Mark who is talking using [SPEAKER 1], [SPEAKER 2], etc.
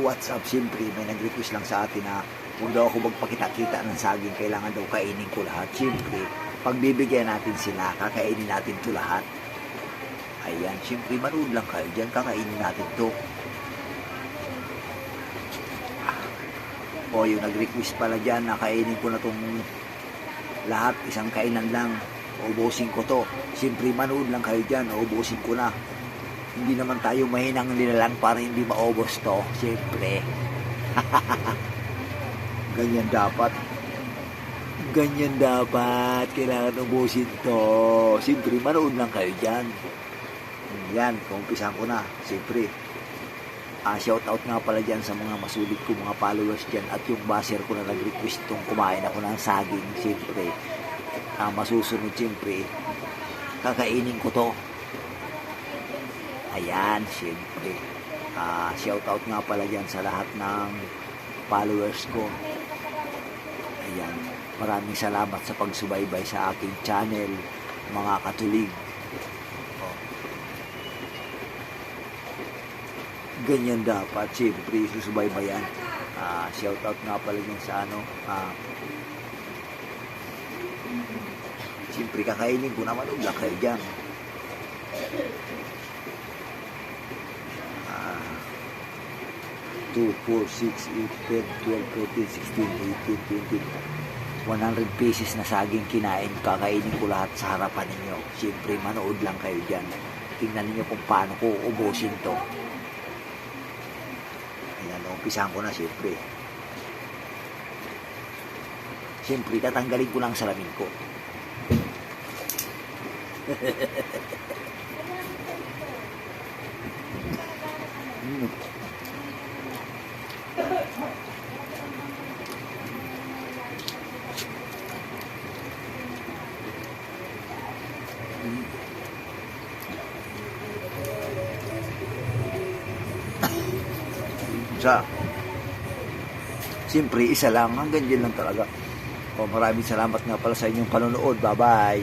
[SPEAKER 1] What's up? Siyempre, may nag-request lang sa atin na huwag daw ako magpakita-kita ng saging. Kailangan daw kainin ko lahat. Siyempre, pagbibigyan natin sila, kakainin natin to lahat. Ayan, siyempre, manood lang kayo dyan. Kakainin natin to. O, yung nag-request pala dyan, na kainin ko na tong lahat. Isang kainan lang. Ubusin ko to. Siyempre, manood lang kayo dyan. Ubusin ko na. Hindi naman tayo mahinang nilalang para hindi maubos to. Siyempre. Ganyan dapat. Ganyan dapat. Kailangan ubusin to. Siyempre, manood lang kayo dyan. Yan, kumpisahan ko na. Siyempre. Shout out nga pala dyan sa mga masulit ko, mga followers dyan. At yung baser ko na nag-request tong kumain ako ng saging. Siyempre. Masusunod siyempre. Kakainin ko to. Ayan, siyempre. Shoutout nga pala dyan sa lahat ng followers ko. Ayan. Maraming salamat sa pagsubaybay sa aking channel, mga katulig. Ganyan dapat, siyempre, susubaybayan. Shoutout nga pala dyan sa siyempre, kakainin ko naman. Ulang kayo dyan. 2, 4, 6, 8, 10, 12, 13, 16, 18, 20, 100 pieces na saging kinain. Kakainin ko lahat sa harapan ninyo. Siyempre, manood lang kayo dyan. Tingnan niyo kung paano ko ubusin to. Ayan, umpisahan ko na siyempre. Siyempre, tatanggalin ko lang salamin ko. Siyempre, isa lang. Hanggang dyan lang talaga. Maraming salamat nga pala sa inyong panonood. Bye-bye.